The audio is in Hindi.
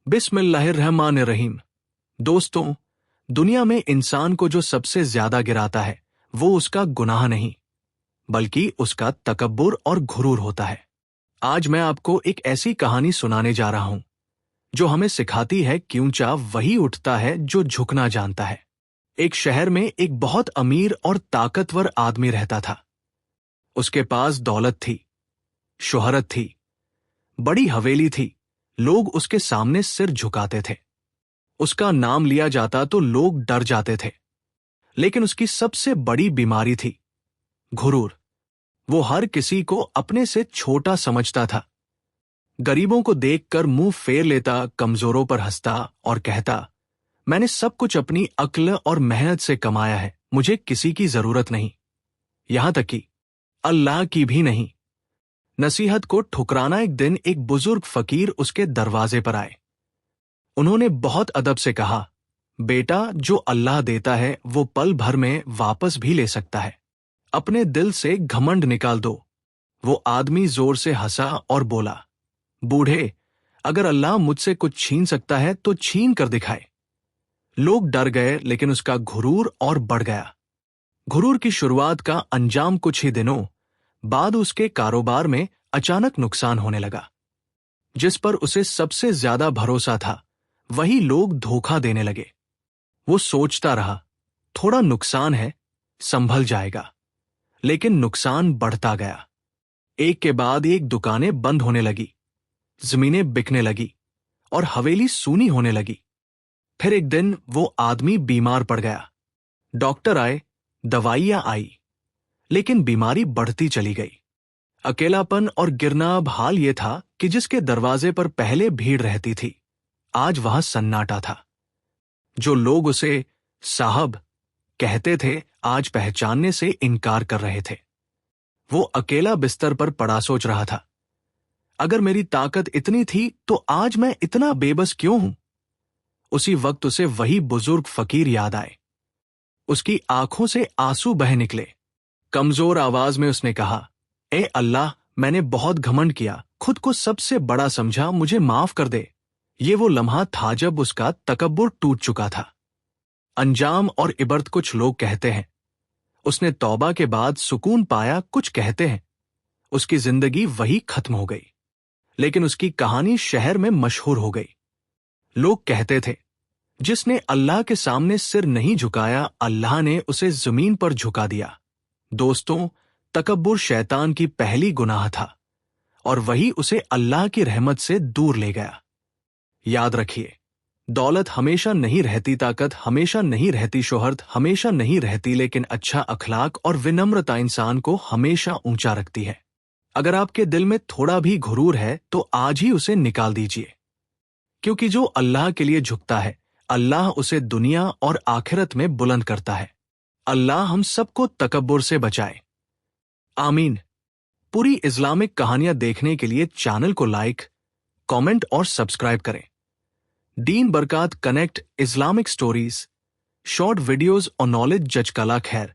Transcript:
बिस्मिल्लाहिर्रहमानिर्रहीम। दोस्तों, दुनिया में इंसान को जो सबसे ज्यादा गिराता है वो उसका गुनाह नहीं बल्कि उसका तकब्बुर और घुरूर होता है। आज मैं आपको एक ऐसी कहानी सुनाने जा रहा हूं जो हमें सिखाती है कि ऊंचा वही उठता है जो झुकना जानता है। एक शहर में एक बहुत अमीर और ताकतवर आदमी रहता था। उसके पास दौलत थी, शोहरत थी, बड़ी हवेली थी, लोग उसके सामने सिर झुकाते थे। उसका नाम लिया जाता तो लोग डर जाते थे। लेकिन उसकी सबसे बड़ी बीमारी थी घुरूर। वो हर किसी को अपने से छोटा समझता था। गरीबों को देखकर मुंह फेर लेता, कमजोरों पर हंसता और कहता, मैंने सब कुछ अपनी अक्ल और मेहनत से कमाया है, मुझे किसी की जरूरत नहीं, यहां तक कि अल्लाह की भी नहीं। नसीहत को ठुकराना एक दिन एक बुजुर्ग फकीर उसके दरवाजे पर आए। उन्होंने बहुत अदब से कहा, बेटा, जो अल्लाह देता है वो पल भर में वापस भी ले सकता है। अपने दिल से घमंड निकाल दो। वो आदमी जोर से हंसा और बोला, बूढ़े, अगर अल्लाह मुझसे कुछ छीन सकता है तो छीन कर दिखाए। लोग डर गए, लेकिन उसका घुरूर और बढ़ गया। घुरूर की शुरुआत का अंजाम कुछ ही दिनों बाद उसके कारोबार में अचानक नुकसान होने लगा। जिस पर उसे सबसे ज्यादा भरोसा था वही लोग धोखा देने लगे। वो सोचता रहा, थोड़ा नुकसान है, संभल जाएगा। लेकिन नुकसान बढ़ता गया। एक के बाद एक दुकानें बंद होने लगी, जमीनें बिकने लगी और हवेली सूनी होने लगी। फिर एक दिन वो आदमी बीमार पड़ गया। डॉक्टर आए, दवाइयां आई, लेकिन बीमारी बढ़ती चली गई। अकेलापन और गिरना। अब हाल ये था कि जिसके दरवाजे पर पहले भीड़ रहती थी, आज वहां सन्नाटा था। जो लोग उसे साहब कहते थे, आज पहचानने से इनकार कर रहे थे। वो अकेला बिस्तर पर पड़ा सोच रहा था, अगर मेरी ताकत इतनी थी तो आज मैं इतना बेबस क्यों हूं। उसी वक्त उसे वही बुजुर्ग फकीर याद आए। उसकी आंखों से आंसू बह निकले। कमजोर आवाज में उसने कहा, ए अल्लाह, मैंने बहुत घमंड किया, खुद को सबसे बड़ा समझा, मुझे माफ कर दे। ये वो लम्हा था जब उसका तकब्बुर टूट चुका था। अंजाम और इबरत। कुछ लोग कहते हैं उसने तौबा के बाद सुकून पाया, कुछ कहते हैं उसकी जिंदगी वही खत्म हो गई। लेकिन उसकी कहानी शहर में मशहूर हो गई। लोग कहते थे, जिसने अल्लाह के सामने सिर नहीं झुकाया, अल्लाह ने उसे जमीन पर झुका दिया। दोस्तों, तकब्बुर शैतान की पहली गुनाह था और वही उसे अल्लाह की रहमत से दूर ले गया। याद रखिए, दौलत हमेशा नहीं रहती, ताकत हमेशा नहीं रहती, शोहरत हमेशा नहीं रहती, लेकिन अच्छा अखलाक और विनम्रता इंसान को हमेशा ऊंचा रखती है। अगर आपके दिल में थोड़ा भी घुरूर है तो आज ही उसे निकाल दीजिए, क्योंकि जो अल्लाह के लिए झुकता है, अल्लाह उसे दुनिया और आखिरत में बुलंद करता है। अल्लाह हम सबको तकब्बुर से बचाए, आमीन। पूरी इस्लामिक कहानियां देखने के लिए चैनल को लाइक, कमेंट और सब्सक्राइब करें। Deen Barkat connect, Islamic stories, short videos और नॉलेज जज कला खैर।